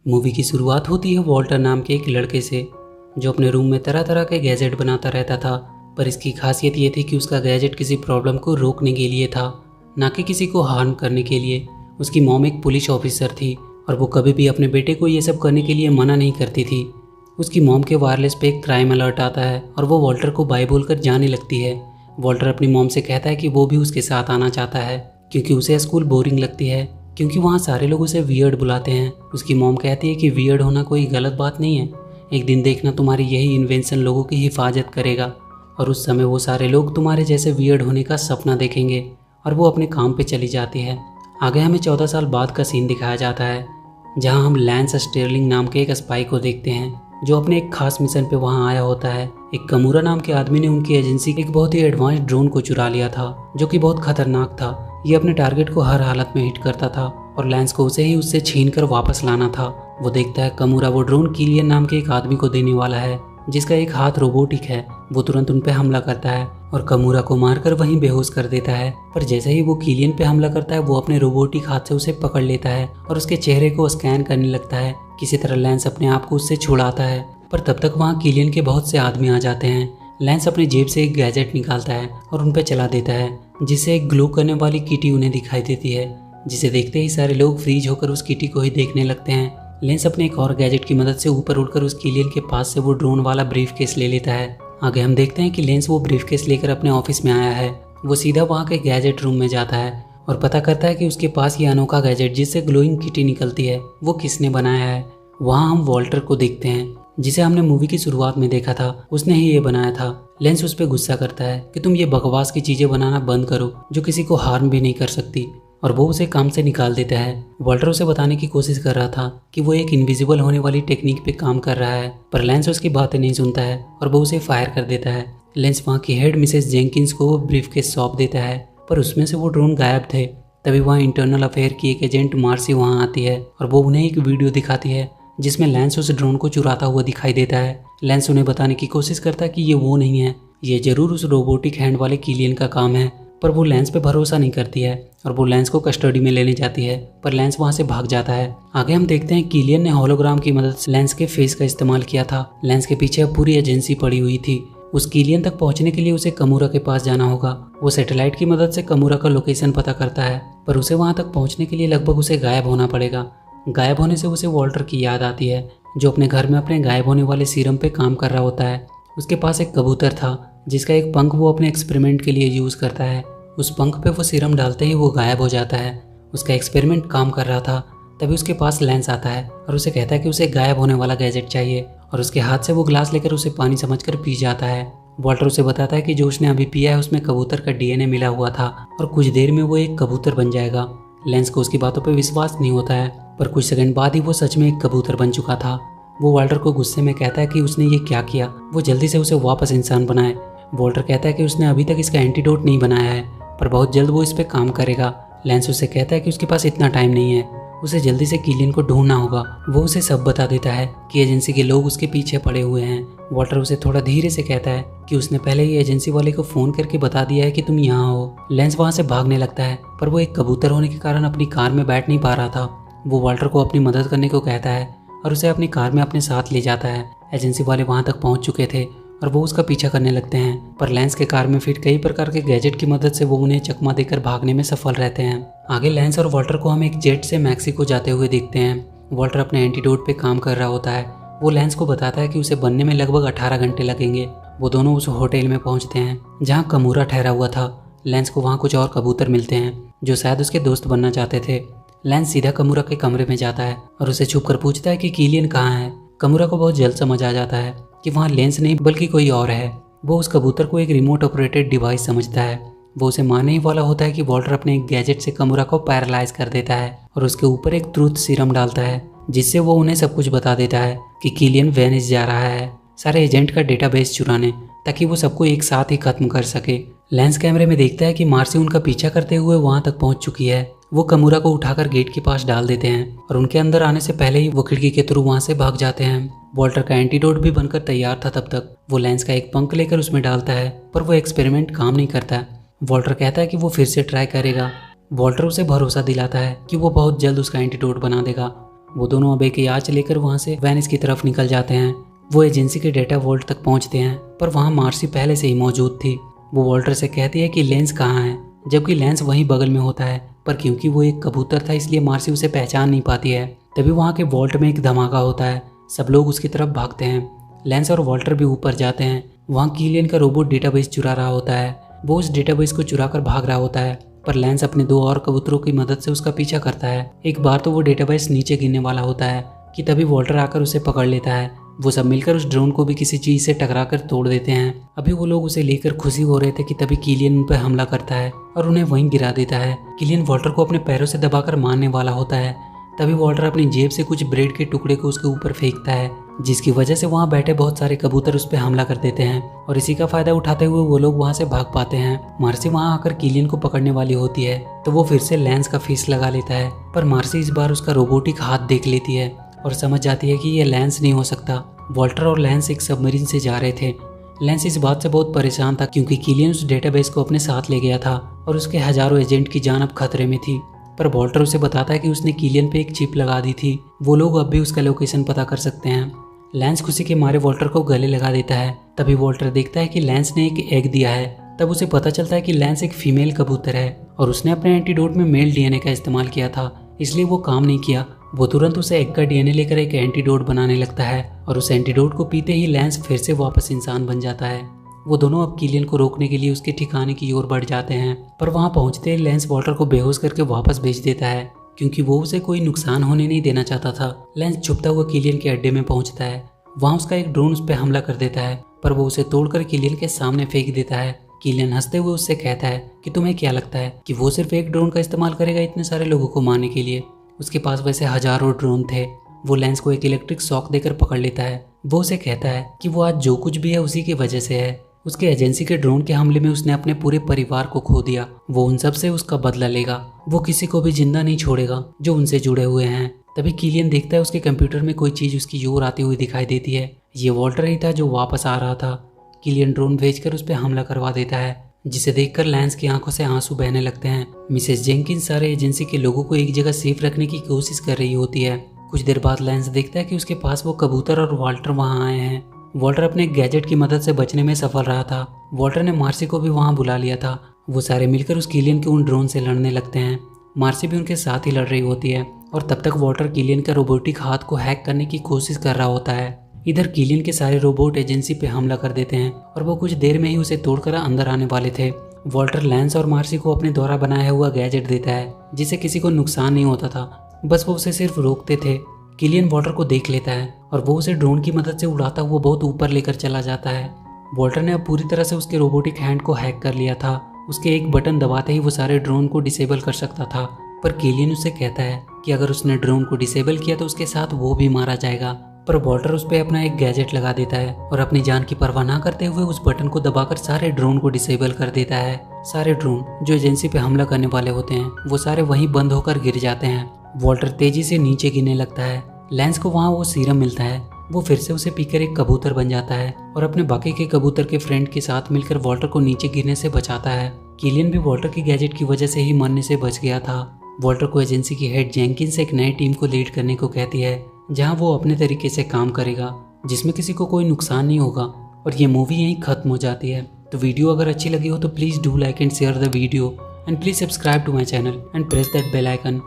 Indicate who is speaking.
Speaker 1: Movie की शुरुआत होती है वॉल्टर नाम के एक लड़के से जो अपने रूम में तरह तरह के गैजेट बनाता रहता था। पर इसकी खासियत ये थी कि उसका गैजेट किसी प्रॉब्लम को रोकने के लिए था, ना कि किसी को हार्म करने के लिए। उसकी मॉम एक पुलिस ऑफिसर थी और वो कभी भी अपने बेटे को ये सब करने के लिए मना नहीं करती थी। उसकी मॉम के वायरलेस पे एक क्राइम अलर्ट आता है और वो वॉल्टर को बाय बोलकर जाने लगती है। वॉल्टर अपनी मॉम से कहता है कि वो भी उसके साथ आना चाहता है क्योंकि उसे स्कूल बोरिंग लगती है, क्योंकि वहाँ सारे लोग उसे वियर्ड बुलाते हैं। उसकी मॉम कहती है कि वियर्ड होना कोई गलत बात नहीं है, एक दिन देखना तुम्हारी यही इन्वेंशन लोगों की हिफाजत करेगा और उस समय वो सारे लोग तुम्हारे जैसे वियर्ड होने का सपना देखेंगे। और वो अपने काम पे चली जाती है। आगे हमें 14 साल बाद का सीन दिखाया जाता है जहाँ हम लैंस स्टेरलिंग नाम के एक स्पाई को देखते हैं जो अपने एक खास मिशन पे वहाँ आया होता है। एक कमूरा नाम के आदमी ने उनकी एजेंसी के एक बहुत ही एडवांस ड्रोन को चुरा लिया था जो कि बहुत खतरनाक था। ये अपने टारगेट को हर हालत में हिट करता था और लैंस को उसे ही उससे छीन कर वापस लाना था। वो देखता है कमूरा वो ड्रोन किलियन नाम के एक आदमी को देने वाला है जिसका एक हाथ रोबोटिक है। वो तुरंत उन पे हमला करता है और कमूरा को मारकर वहीं बेहोश कर देता है। पर जैसे ही वो किलियन पे हमला करता है वो अपने रोबोटिक हाथ से उसे पकड़ लेता है और उसके चेहरे को स्कैन करने लगता है। किसी तरह लैंस अपने आप को उससे छुड़ाता है, पर तब तक वहाँ किलियन के बहुत से आदमी आ जाते हैं। लैंस अपनी जेब से एक गैजेट निकालता है और उन पर चला देता है जिससे एक ग्लो करने वाली किटी उन्हें दिखाई देती है, जिसे देखते ही सारे लोग फ्रीज होकर उस किटी को ही देखने लगते हैं। लेंस अपने एक और गैजेट की मदद से ऊपर उड़कर उस किलियन के पास से वो ड्रोन वाला ब्रीफ केस ले लेता है। आगे हम देखते हैं कि लेंस वो ब्रीफ केस लेकर अपने ऑफिस में आया है। वो सीधा वहाँ के गैजेट रूम में जाता है और पता करता है कि उसके पास ये अनोखा गैजेट जिससे ग्लोइंग किटी निकलती है वो किसने बनाया है। वहाँ हम वॉल्टर को देखते हैं जिसे हमने मूवी की शुरुआत में देखा था, उसने ही ये बनाया था। लेंस उस पर गुस्सा करता है कि तुम ये बकवास की चीजें बनाना बंद करो जो किसी को हार्म भी नहीं कर सकती, और वो उसे काम से निकाल देता है। वॉल्टर उसे बताने की कोशिश कर रहा था कि वो एक इनविजिबल होने वाली टेक्निक पे काम कर रहा है, पर लेंस उसकी बातें नहीं सुनता है और वो उसे फायर कर देता है। लेंस वहाँ की हेड मिसेस जेंकिंस को वो ब्रीफ केस सौंप देता है, पर उसमें से वो ड्रोन गायब थे। तभी वहाँ इंटरनल अफेयर की एक एजेंट मार्सी वहाँ आती है और वो उन्हें एक वीडियो दिखाती है जिसमें लेंस उस ड्रोन को चुराता हुआ दिखाई देता है। लेंस उन्हें बताने की कोशिश करता है कि ये वो नहीं है, ये जरूर उस रोबोटिक हैंड वाले किलियन का काम है, पर वो लेंस पे भरोसा नहीं करती है और वो लेंस को कस्टडी में लेने जाती है, पर लेंस वहाँ से भाग जाता है। आगे हम देखते हैं किलियन ने होलोग्राम की मदद से लेंस के फेस का इस्तेमाल किया था। लेंस के पीछे पूरी एजेंसी पड़ी हुई थी। उस किलियन तक पहुंचने के लिए उसे कमूरा के पास जाना होगा। वो सैटेलाइट की मदद से कमूरा का लोकेशन पता करता है, पर उसे वहाँ तक पहुँचने के लिए लगभग उसे गायब होना पड़ेगा। गायब होने से उसे वॉल्टर की याद आती है जो अपने घर में अपने गायब होने वाले सीरम पे काम कर रहा होता है। उसके पास एक कबूतर था जिसका एक पंख वो अपने एक्सपेरिमेंट के लिए यूज़ करता है। उस पंख पे वो सीरम डालते ही वो गायब हो जाता है। उसका एक्सपेरिमेंट काम कर रहा था। तभी उसके पास लेंस आता है और उसे कहता है कि उसे गायब होने वाला गैजेट चाहिए, और उसके हाथ से वो ग्लास लेकर उसे पानी समझकर पी जाता है। वॉल्टर उसे बताता है कि जो उसने अभी पिया है उसमें कबूतर का डीएनए मिला हुआ था और कुछ देर में वो एक कबूतर बन जाएगा। लेंस को उसकी बातों पर विश्वास नहीं होता है, पर कुछ सेकंड बाद ही वो सच में एक कबूतर बन चुका था। वो वॉल्टर को गुस्से में कहता है कि उसने ये क्या किया, वो जल्दी से उसे वापस इंसान बनाए। वॉल्टर कहता है कि उसने अभी तक इसका एंटीडोट नहीं बनाया है, पर बहुत जल्द वो इस पे काम करेगा। लेंस उसे कहता है कि उसके पास इतना टाइम नहीं है, उसे जल्दी से किलियन को ढूंढना होगा। वो उसे सब बता देता है कि एजेंसी के लोग उसके पीछे पड़े हुए हैं। वॉल्टर उसे थोड़ा धीरे से कहता है कि उसने पहले ही एजेंसी वाले को फ़ोन करके बता दिया है कि तुम यहाँ हो। लेंस वहाँ से भागने लगता है, पर वो एक कबूतर होने के कारण अपनी कार में बैठ नहीं पा रहा था। वो वॉल्टर को अपनी मदद करने को कहता है और उसे अपनी कार में अपने साथ ले जाता है। एजेंसी वाले वहाँ तक पहुँच चुके थे और वो उसका पीछा करने लगते हैं, पर लेंस के कार में फिट कई प्रकार के गैजेट की मदद से वो उन्हें चकमा देकर भागने में सफल रहते हैं। आगे लेंस और वॉल्टर को हम एक जेट से मैक्सिको जाते हुए देखते हैं। वॉल्टर अपने एंटीडोट पे काम कर रहा होता है। वो लेंस को बताता है कि उसे बनने में लगभग 18 घंटे लगेंगे। वो दोनों उस होटल में पहुंचते हैं जहाँ कमूरा ठहरा हुआ था। लेंस को वहाँ कुछ और कबूतर मिलते हैं जो शायद उसके दोस्त बनना चाहते थे। लेंस सीधा कमूरा के कमरे में जाता है और उसे छुप कर पूछता है कि किलियन कहाँ है। कमूरा को बहुत जल्द समझ आ जाता है कि वहाँ लेंस नहीं बल्कि कोई और है। वो उस कबूतर को एक रिमोट ऑपरेटेड डिवाइस समझता है। वो उसे मानने ही वाला होता है कि वॉल्टर अपने एक गैजेट से कमूरा को पैरालाइज कर देता है और उसके ऊपर एक ट्रूथ सीरम डालता है जिससे वो उन्हें सब कुछ बता देता है कि किलियन वेनिस जा रहा है सारे एजेंट का डेटाबेस चुराने, ताकि वो सबको एक साथ ही खत्म कर सके। लेंस कैमरे में देखता है कि मार्सी उनका पीछा करते हुए वहाँ तक पहुँच चुकी है। वो कमूरा को उठाकर गेट के पास डाल देते हैं और उनके अंदर आने से पहले ही वो खिड़की के थ्रू वहाँ से भाग जाते हैं। वॉल्टर का एंटीडोट भी बनकर तैयार था। तब तक वो लेंस का एक पंख लेकर उसमें डालता है, पर वो एक्सपेरिमेंट काम नहीं करता। वॉल्टर कहता है कि वो फिर से ट्राई करेगा। वॉल्टर उसे भरोसा दिलाता है कि वो बहुत जल्द उसका एंटीडोट बना देगा वो दोनों अब एक याच लेकर वहाँ से वेनिस की तरफ निकल जाते हैं। वो एजेंसी के डेटा वॉल्ट तक पहुँचते हैं, पर वहाँ मार्सी पहले से ही मौजूद थी। वो वॉल्टर से कहती है कि लेंस कहाँ है, जबकि लेंस वहीं बगल में होता है, पर क्योंकि वो एक कबूतर था इसलिए मार्सी उसे पहचान नहीं पाती है। तभी वहाँ के वॉल्ट में एक धमाका होता है, सब लोग उसकी तरफ भागते हैं। लेंस और वॉल्टर भी ऊपर जाते हैं। वहाँ किलियन का रोबोट डेटाबेस चुरा रहा होता है। वो उस डेटाबेस को चुरा कर भाग रहा होता है, पर लेंस अपने 2 और कबूतरों की मदद से उसका पीछा करता है। एक बार तो वो डेटाबेस नीचे गिरने वाला होता है कि तभी वॉल्टर आकर उसे पकड़ लेता है। वो सब मिलकर उस ड्रोन को भी किसी चीज से टकरा कर तोड़ देते हैं। अभी वो लोग उसे लेकर खुशी हो रहे थे कि तभी किलियन उन पर हमला करता है और उन्हें वहीं गिरा देता है। किलियन वॉल्टर को अपने पैरों से दबाकर मारने वाला होता है। तभी वॉल्टर अपनी जेब से कुछ ब्रेड के टुकड़े को उसके ऊपर फेंकता है, जिसकी वजह से वहाँ बैठे बहुत सारे कबूतर उस पर हमला कर देते हैं और इसी का फायदा उठाते हुए वो लोग वहाँ से भाग पाते हैं। मार्सी वहाँ आकर किलियन को पकड़ने वाली होती है तो वो फिर से लेंस का फीस लगा लेता है, पर मार्सी इस बार उसका रोबोटिक हाथ देख लेती है और समझ जाती है कि यह लेंस नहीं हो सकता। वॉल्टर और लेंस एक सबमरीन से जा रहे थे। लेंस इस बात से बहुत परेशान था क्योंकि किलियन उस डेटाबेस को अपने साथ ले गया था और उसके हजारों एजेंट की जान अब खतरे में थी। पर वॉल्टर उसे बताता है कि उसने किलियन पे एक चिप लगा दी थी, वो लोग अब भी उसका लोकेशन पता कर सकते हैं। लेंस खुशी के मारे वॉल्टर को गले लगा देता है। तभी वॉल्टर देखता है कि लेंस ने एक एग दिया है। तब उसे पता चलता है कि लेंस एक फीमेल कबूतर है और उसने अपने एंटीडोट में मेल डीएनए का इस्तेमाल किया था, इसलिए वो काम नहीं किया। वो तुरंत उसे एग का डीएनए लेकर एक एंटीडोट बनाने लगता है और उस एंटीडोट को पीते ही लेंस फिर से वापस इंसान बन जाता है। वो दोनों अब किलियन को रोकने के लिए उसके ठिकाने की ओर बढ़ जाते हैं, पर वहाँ पहुँचते ही लेंस वॉल्टर को बेहोश करके वापस भेज देता है क्योंकि वो उसे कोई नुकसान होने नहीं देना चाहता था। लेंस छुपता हुआ किलियन के अड्डे में पहुँचता है। वहाँ उसका एक ड्रोन उस पर हमला कर देता है, पर वो उसे तोड़कर किलियन के सामने फेंक देता है। किलियन हंसते हुए उससे कहता है कि तुम्हें क्या लगता है कि वो सिर्फ एक ड्रोन का इस्तेमाल करेगा इतने सारे लोगों को मारने के लिए? उसके पास वैसे हजारों ड्रोन थे। वो लेंस को एक इलेक्ट्रिक शॉक देकर पकड़ लेता है। वो उसे कहता है कि वो आज जो कुछ भी है उसी की वजह से है। उसके एजेंसी के ड्रोन के हमले में उसने अपने पूरे परिवार को खो दिया। वो उन सब से उसका बदला लेगा। वो किसी को भी जिंदा नहीं छोड़ेगा जो उनसे जुड़े हुए हैं। तभी किलियन देखता है उसके कंप्यूटर में कोई चीज उसकी ओर आती हुई दिखाई देती है। ये वॉल्टर ही था जो वापस आ रहा था। किलियन ड्रोन भेजकर उस पर हमला करवा देता है, जिसे देखकर लेंस की आंखों से आंसू बहने लगते हैं। मिसेस जेंकिंस सारे एजेंसी के लोगों को एक जगह सेफ रखने की कोशिश कर रही होती है। कुछ देर बाद लेंस देखता है कि उसके पास वो कबूतर और वॉल्टर वहाँ आए हैं। वॉल्टर अपने गैजेट की मदद से बचने में सफल रहा था। वॉल्टर ने मार्सी को भी वहाँ बुला लिया था। वो सारे मिलकर उस किलियन के उन ड्रोन से लड़ने लगते हैं। मार्सी भी उनके साथ ही लड़ रही होती है और तब तक वॉल्टर किलियन का रोबोटिक हाथ को हैक करने की कोशिश कर रहा होता है। इधर किलियन के सारे रोबोट एजेंसी पे हमला कर देते हैं और वो कुछ देर में ही उसे तोड़कर अंदर आने वाले थे। वॉल्टर लेंस और मार्सी को अपने द्वारा बनाया हुआ गैजेट देता है, जिससे किसी को नुकसान नहीं होता था, बस वो उसे सिर्फ रोकते थे। किलियन वॉल्टर को देख लेता है और वो उसे ड्रोन की मदद से उड़ाता हुआ बहुत ऊपर लेकर चला जाता है। वॉल्टर ने अब पूरी तरह से उसके रोबोटिक हैंड को हैक कर लिया था। उसके एक बटन दबाते ही वो सारे ड्रोन को डिसेबल कर सकता था, पर किलियन उसे कहता है कि अगर उसने ड्रोन को डिसेबल किया तो उसके साथ वो भी मारा जाएगा। पर वॉल्टर उस पर अपना एक गैजेट लगा देता है और अपनी जान की परवाह ना करते हुए उस बटन को दबाकर सारे ड्रोन को डिसेबल कर देता है। सारे ड्रोन जो एजेंसी पे हमला करने वाले होते हैं वो सारे वहीं बंद होकर गिर जाते हैं। वॉल्टर तेजी से नीचे गिरने लगता है। लेंस को वहाँ वो सीरम मिलता है। वो फिर से उसे पीकर एक कबूतर बन जाता है और अपने बाकी के कबूतर के फ्रेंड के साथ मिलकर वॉल्टर को नीचे गिरने से बचाता है। किलियन भी वॉल्टर की गैजेट की वजह से ही मरने से बच गया था। वॉल्टर को एजेंसी की हेड जेंकिंस एक नई टीम को लीड करने को कहती है, जहां वो अपने तरीके से काम करेगा, जिसमें किसी को कोई नुकसान नहीं होगा। और ये मूवी यहीं खत्म हो जाती है। तो वीडियो अगर अच्छी लगी हो तो please do like and share the video and please subscribe to my channel and press that bell icon.